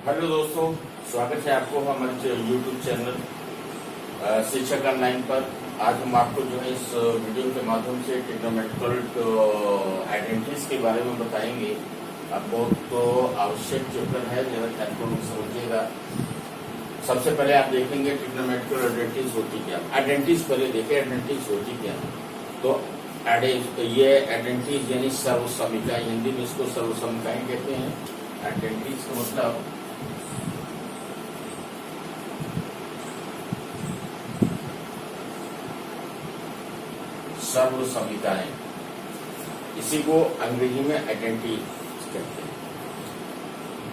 Hello दोस्तों, स्वागत है आपको हमारे यूट्यूब चैनल शिक्षक ऑनलाइन पर। आज हम आपको जो है इस वीडियो के माध्यम से ट्रिग्नोमेट्रिकल आइडेंटिटीज के बारे में बताएंगे। अब बहुत तो आवश्यक चैप्टर है, जरा ध्यानपूर्वक समझिएगा। सबसे पहले आप देखेंगे ट्रिग्नोमेट्रिकल आइडेंटिटीज होती क्या। आइडेंटिटीज पहले देखें, आइडेंटिटीज होती क्या। तो ये आइडेंटिटीज यानी सर्वसमीकाएं, हिंदी में इसको सर्वसमीकाएं कहते हैं। आइडेंटिटीज का मतलब सर्वसमीकाएं, इसी को अंग्रेजी में आइडेंटिटीज कहते हैं।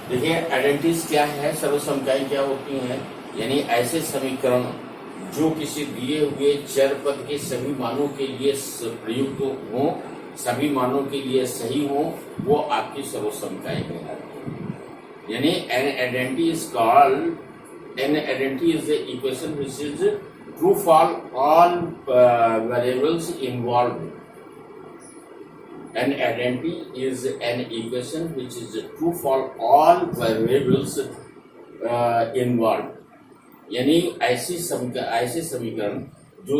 देखिए आइडेंटिटीज क्या है, सर्वसमीकाएं क्या होती हैं, यानी ऐसे समीकरण जो किसी दिए हुए चर पद के सभी मानों के लिए प्रयुक्त हो, सभी मानों के लिए सही हो, वो आपकी सर्वसमीकाएं कहलाती हैं। यानी an identity is called, an identity is the equation which is true for all variables involved. An identity is an equation which is true for all variables involved. यानी ऐसे समीकरण जो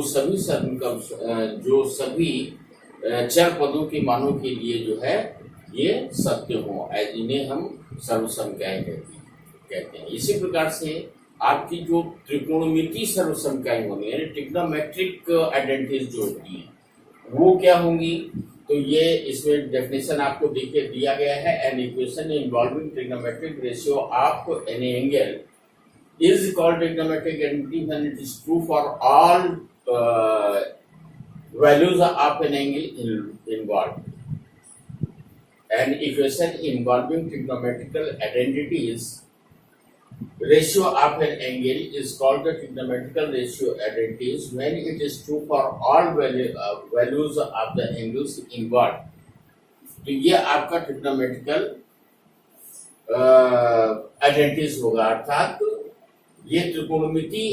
सभी चर पदों के मानों के लिए जो है ये सत्य हो, इन्हें हम सर्वसमीकाएं कहते हैं। इसी प्रकार से आपकी जो त्रिकोणमितीय सर्वसमीकाएं होंगी, यानी ट्रिग्नोमेट्रिक आइडेंटिटीज जो होती हैं वो क्या होंगी, तो ये इसमें डेफिनेशन आपको दिया गया है। An equation involving trigonometric ratio of an angle is called trigonometric identity when it is true for all values of an angle involved. An equation involving trigonometrical identities ratio of an angle is called the trigonometrical ratio identities when it is true for all values of the angles involved. तो ये आपका trigonometrical identities होगा, अर्थात ये त्रिकोणमितीय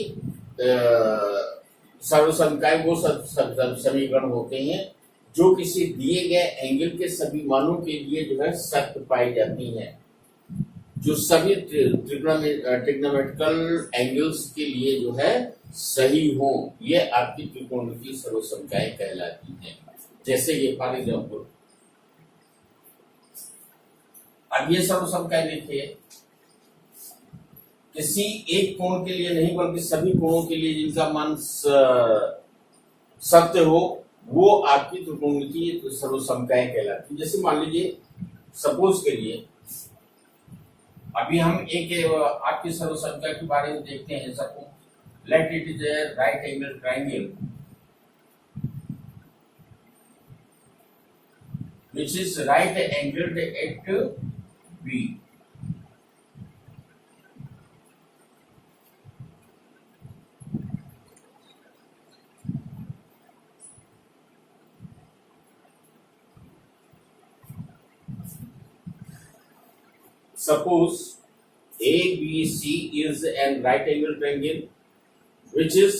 सर्वसमीकाएं वो समीकरण होते हैं जो किसी दिए गए एंगल के सभी मानों के लिए जो है सत्य पाई जाती हैं, जो सभी ट्रिग्नोमेट्रिकल एंगल्स के लिए जो है सही हो, ये आपकी त्रिकोणमितीय सर्वसमीकाएं कहलाती हैं। जैसे ये फॉर एग्जाम्पल, अब ये सर्वसमीकाएं देखिए, किसी एक कोण के लिए नहीं बल्कि सभी कोणों के लिए जिनका मान सत्य हो, वो आपकी त्रिकोणमितीय सर्वसमीकाएं कहलाती हैं। जैसे मान लीजिए, सपोज के लिए अभी हम एक आपकी सर्वसमीका के बारे में देखते हैं। Suppose let it is a right angle triangle which is right angled at B. Suppose ABC is an right angle triangle which is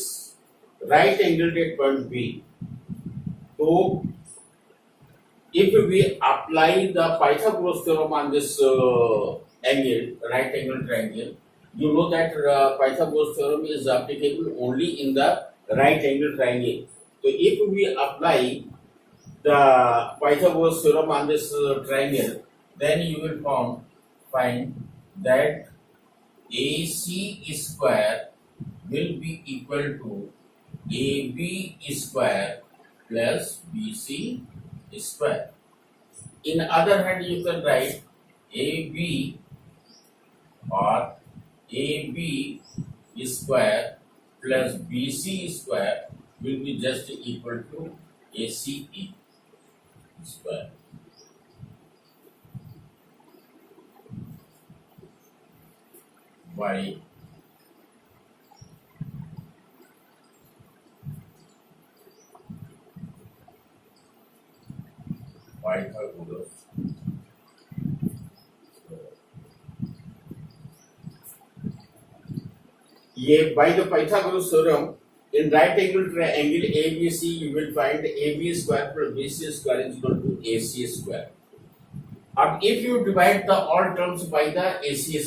right angled at point B. So if we apply the Pythagoras theorem on this angle, right angle triangle, you know that Pythagoras theorem is applicable only in the right angle triangle. So if we apply the Pythagoras theorem on this triangle, then you will find that AC square will be equal to AB square plus BC square. In other hand, you can write AB or AB square plus BC square will be just equal to ACE square. By Pythagoras ये by the Pythagoras theorem in right angle triangle ABC you will find AB square plus BC square is equal to AC square. अब if you divide the all terms by the AC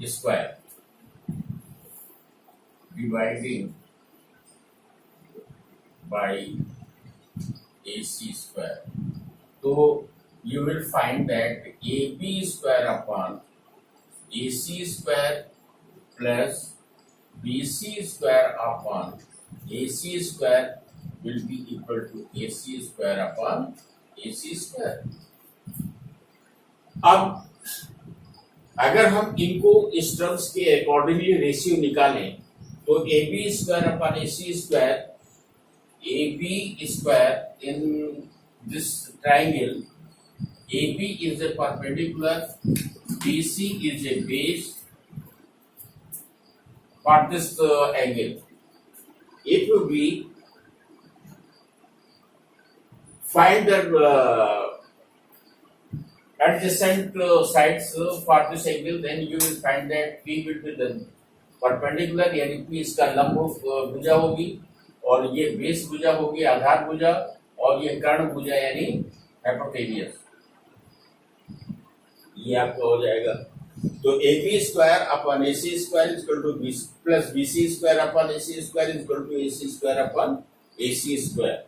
square dividing by AC square, तो you will find that AB square upon AC square plus BC square upon AC square will be equal to AC square upon AC square. अब अगर हम इनको इस terms के accordingly ratio निकालें तो AB square upon AC square, AB square in this triangle, AB is a perpendicular, BC is a base for this angle. It will be find the adjacent sides for this angle, then you will find that P will be the perpendicular, यानी P इसका लंब भुजा होगी और ये base भुजा होगी, आधार भुजा, और ये कर्ण भुजा यानी हाइपोटेनियस, ये आपका हो जाएगा। तो AB square upon AC square is equal to plus BC square upon AC square is equal to AC square upon AC square.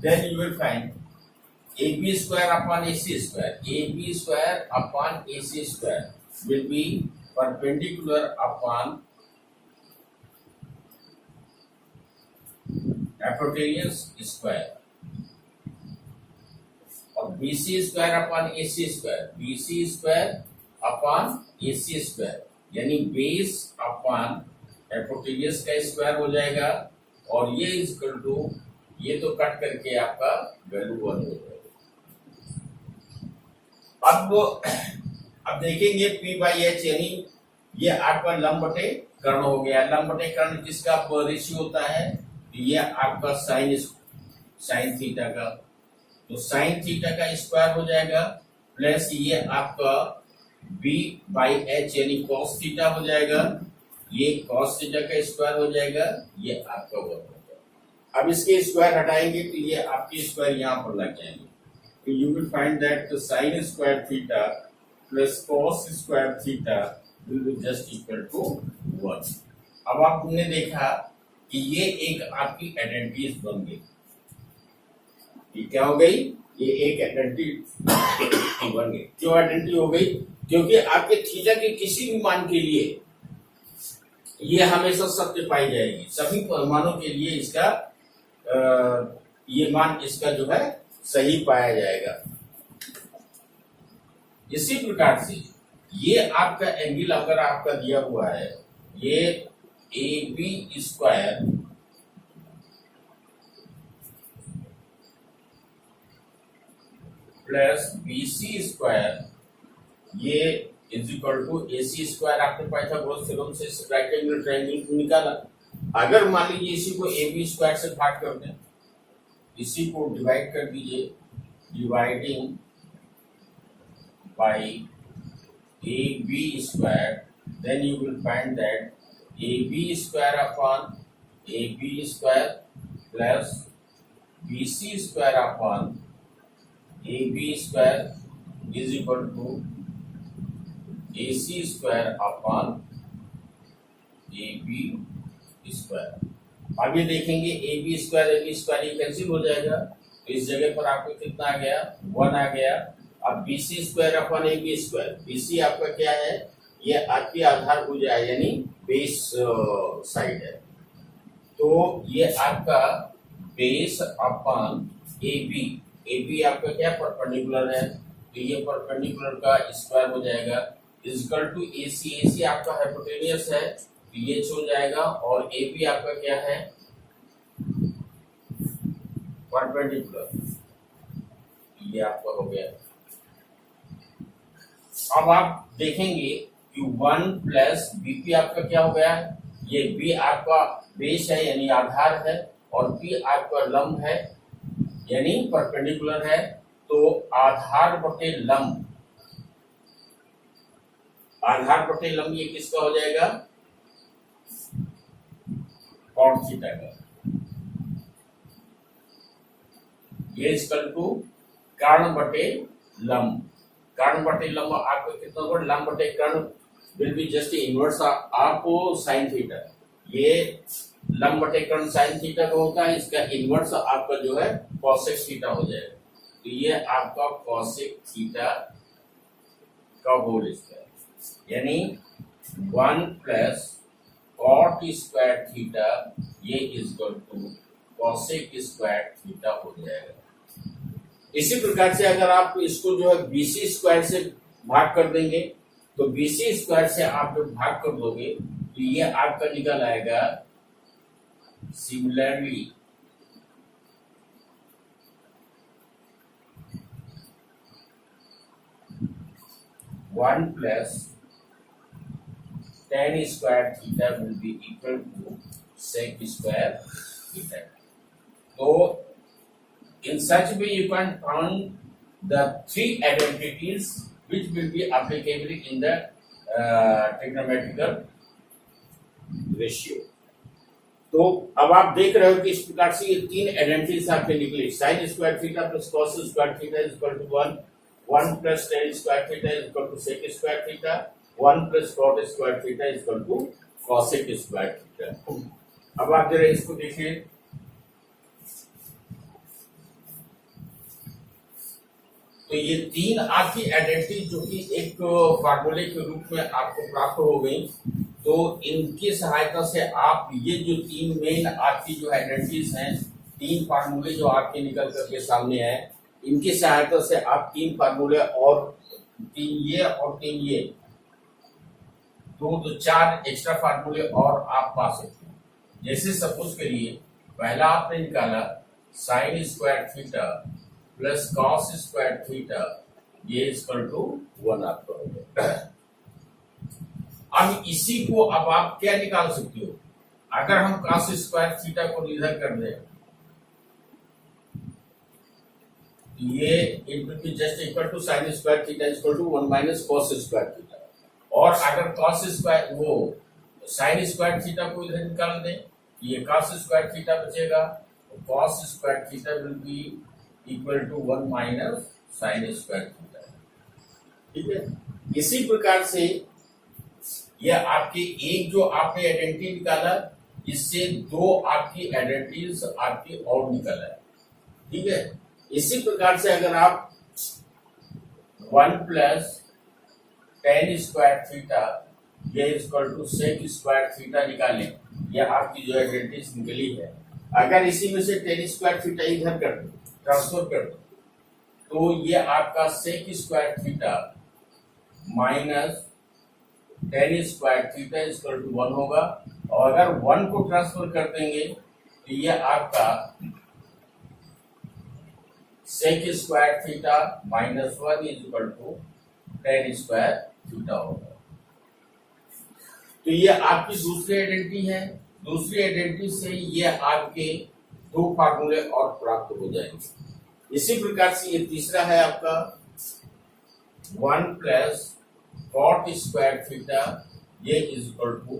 Then you will find AB square upon AC square. AB square upon AC square will be perpendicular upon hypotenuse square. और BC square upon AC square, BC square upon AC square, यानी base upon hypotenuse का square हो जाएगा, और ये equal to ये तो cut करके आपका वैल्यू 1 हो जाएगा। अब देखेंगे P बाई H, यानी ये आपका लंब बटे कर्ण हो गया। लंब बटे कर्ण किसका रेशियो होता है, ये आपका साइन थीटा का, तो साइन थीटा का स्क्वायर हो जाएगा प्लस ये आपका B बाई H यानी कॉस थीटा हो जाएगा, ये कॉस थीटा का स्क्वायर हो जाएगा, ये आपका वर्ग हो जाएगा। अब इसके स्क्वायर हटाएंगे तो ये आपके स्क्वायर यहाँ पर लग जाएंगे, तो you will find that the sin square theta plus cos square theta will be just equal to 1। अब आपने देखा कि ये एक आपकी आइडेंटिटीज बन गई, ये क्या हो गई, ये एक आइडेंटिटी बन गई। क्यों आइडेंटिटी हो गई, क्योंकि आपके थीटा के किसी भी मान के लिए ये हमेशा सत्य पाई जाएगी, सभी मानों के लिए इसका ये मान इसका जो है सही पाया जाएगा। इसी प्रकार से ये आपका एंगल अगर आपका दिया हुआ है, ये AB square plus BC square, ये is equal to AC square, आपने पाइथागोरस थ्योरम से राइट एंगल ट्रायंगल निकाला। अगर मान लीजिए इसी को AB स्क्वायर से भाग कर दें, इसी को डिवाइड कर दीजिए, dividing by AB square, then you will find that AB square upon AB square plus BC square upon AB square is equal to AC square upon AB square. आगे देखेंगे AB स्क्वायर ये cancel हो जाएगा, तो इस जगह पर आपको कितना आ गया, 1 आ गया। अब BC square upon AB square, BC आपका क्या है, ये आपकी आधार भुजा है यानी बेस साइड है, तो ये आपका बेस अपॉन AB आपका क्या परपेंडिकुलर है, तो ये परपेंडिकुलर का स्क्वायर हो जाएगा इक्वल टू AC आपका हाइपोटेनियस है, तो ये हो जाएगा, और AB आपका क्या है, परपेंडिकुलर, ये आपका हो गया। अब आप देखेंगे कि 1 प्लस BP आपका क्या हो गया, ये B आपका बेस है यानी आधार है, और P आपका लंब है यानी परपेंडिकुलर है, तो आधार बटे लंब, आधार बटे लंब ये किसका हो जाएगा, कॉट थीटा का, ये इक्वल टू कर्ण बटे लंब। कर्ण बटे लंब आपको कितना होगा, लंब बटे कर्ण will be just inverse of sine theta. ये लंब बटे कर्ण साइन थीटा का होता है, इसका इनवर्स आपका जो है कॉसेक थीटा हो जाएगा। तो ये आपका कॉसेक थीटा का होल स्क्वायर, यानी 1 प्लस कॉट स्क्वायर थीटा ये equal to cosec square theta हो जाएगा। इसी प्रकार से अगर आप इसको जो है बीसी स्क्वायर से भाग कर देंगे, तो बीसी स्क्वायर से आप जब भाग कर दोगे तो ये आपका निकल आएगा similarly 1 plus tan square theta will be equal to sec square theta. So in such way you can find the three identities which will be applicable in the trigonometrical ratio. तो अब आप देख रहे हो कि इस प्रकार से ये तीन आइडेंटिटीज आपके निकली। Sine square theta plus cos square theta is equal to 1, 1 plus tan square theta is equal to sec square theta, 1 plus cot square theta is equal to cosec square theta. अब आप जरा इसको देखिए, तो ये तीन आपकी आइडेंटिटी जो कि एक फार्मूले के रूप में आपको प्राप्त हो गई, तो इनकी सहायता से आप ये जो तीन मेन आपकी जो आइडेंटिटीज हैं, तीन फार्मूले जो आपके निकल करके सामने आए, इनकी सहायता से आप तीन फार्मूले और तीन ये और तीन ये तो चार एक्स्ट्रा फार्मूले और आप पा सकते हैं। जैसे सपोज करिए पहला आपने निकाला sign square theta plus cos square theta ये इक्वल टू 1 आपका हो गया। अब इसी को अब आप क्या निकाल सकते हो, अगर हम cos स्क्वायर थीटा को इधर कर दें, ये it will be just equal to sine square theta equal to 1 minus cos square theta, और अगर cos स्क्वायर वो साइन स्क्वायर थीटा को इधर निकाल दें, ये cos स्क्वायर थीटा बचेगा, तो cos square theta will be equal to 1 minus sine square theta. ठीक है, इसी प्रकार से यह आपकी एक जो आपने आइडेंटिटी निकाला, इससे दो आपकी आइडेंटिटीज आपकी और निकला है। ठीक है, इसी प्रकार से अगर आप 1 प्लस tan स्क्वायर थीटा ये equal to sec square theta निकालें, यह आपकी जो आइडेंटिटीज निकली है। अगर इसी में से tan स्क्वायर थीटा इधर कर दो, ट्रांसफर कर दो, तो ये आपका sec square theta minus tan square theta equal to 1 होगा, और अगर 1 को ट्रांसफर कर देंगे तो ये आपका sec square theta minus 1 is equal to tan square theta होगा। तो ये आपकी दूसरी आइडेंटिटी है। दूसरी आइडेंटिटी से ये आपके दो फार्मूले और प्राप्त हो जाएंगे। इसी प्रकार से ये तीसरा है आपका 1 प्लस कॉट स्क्वायर थीटा ये is equal to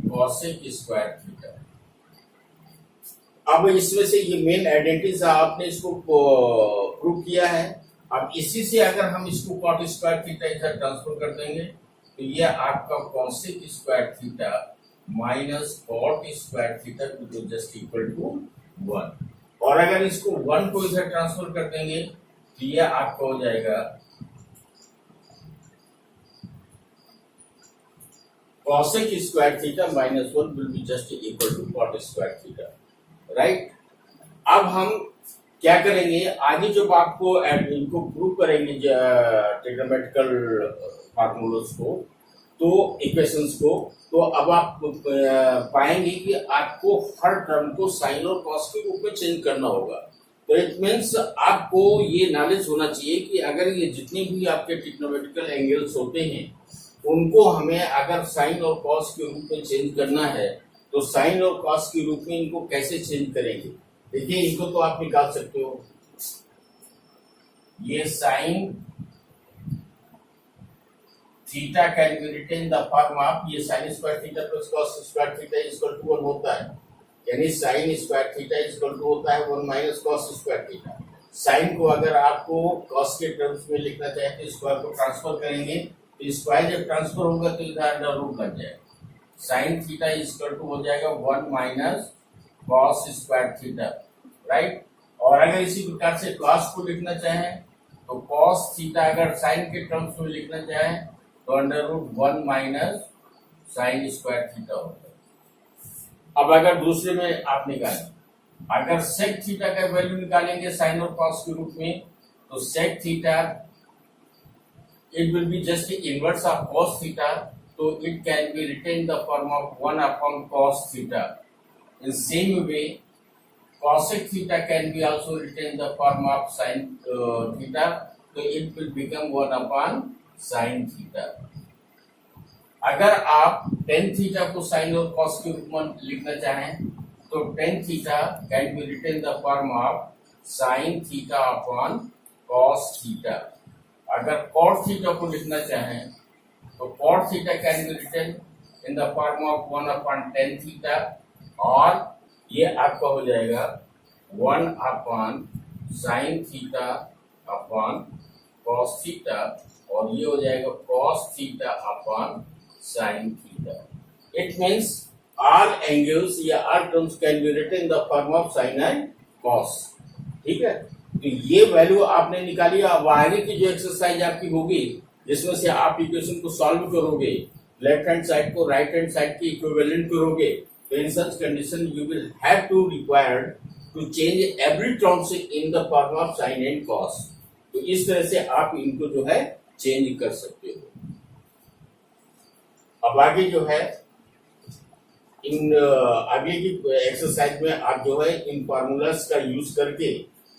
cosec square theta. अब इसमें से ये मेन आइडेंटिटीज आपने इसको प्रूव किया है। अब इसी से अगर हम इसको कॉट स्क्वायर थीटा इधर ट्रांसफर कर देंगे, तो ये आपका cosec square theta minus cot square theta जो जस्ट इक्वल टू 1, और अगर इसको 1 को इधर ट्रांसफर कर देंगे तो ये आपका हो जाएगा cosec square theta minus 1 will be just equal to cot square theta. Right, अब हम क्या करेंगे आगे, जब आपको इनको प्रूव करेंगे ट्रिग्नोमेट्रिकल फार्मूलास को, तो इक्वेशंस को, तो अब आप पाएंगे कि आपको हर टर्म को साइन और कॉस के रूप में चेंज करना होगा। तो इट मीन्स आपको ये नॉलेज होना चाहिए कि अगर ये जितने भी आपके ट्रिग्नोमेट्रिकल एंगल्स होते हैं उनको हमें अगर साइन और कॉस के रूप में चेंज करना है, तो साइन और कॉस के रूप में इनको कैसे चेंज करेंगे। देखिए, इनको तो आप निकाल सकते हो, ये sine theta can be written the form of ये sine square theta plus cos square theta equal to 1 होता है, यानी sine square theta equal to होता है 1 minus cos square theta. Sine को अगर आपको कॉस के टर्म्स में लिखना चाहे तो स्क्वायर को ट्रांसफर करेंगे स्क्वायर जब ट्रांसफर होगा तो इधर अंडर रूट बन जाएगा, साइन थीटा इक्वल टू हो जाएगा 1 minus cos square theta, right. और अगर इसी प्रकार से कॉस को लिखना चाहें तो कॉस थीटा अगर साइन के टर्म्स में लिखना चाहें तो under root 1 minus sine square theta होता है। अब अगर दूसरे में आप निकालें, अगर सेक थीटा का वैल्यू निकालेंगे साइन और कॉस के रूप में, तो sec theta it will be just the inverse of cos theta, so it can be written in the form of 1 upon cos theta. In same way, cosec theta can be also written in the form of sin theta, so it will become 1 upon sin theta. अगर आप tan theta को sin और cos के रूप में लिखना चाहें तो tan theta can be written in the form of sin theta upon cos theta. अगर cot थीटा को लिखना चाहें तो cot theta can be written in the form of 1 upon tan theta, और ये आपका हो जाएगा 1 upon sin theta upon cos theta, और ये हो जाएगा cos theta upon sin theta. It means all angles या all terms can be written in the form of sin and cos, ठीक है। तो ये वैल्यू आपने निकाली। अब आगे की जो एक्सरसाइज आपकी होगी जिसमें से आप इक्वेशन को सॉल्व करोगे, लेफ्ट हैंड साइड को राइट हैंड साइड के इक्विवेलेंट करोगे, तो in such condition you will have to required to change every terms in the form of sine and cos. तो इस तरह से आप इनको जो है चेंज कर सकते हो। अब आगे जो है इन आगे की एक्सरसाइज में आप जो है इन फॉर्मूलास का यूज करके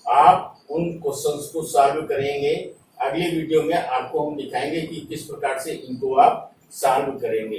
आप उन क्वेश्चंस को सॉल्व करेंगे। अगले वीडियो में आपको हम दिखाएंगे कि किस प्रकार से इनको आप सॉल्व करेंगे।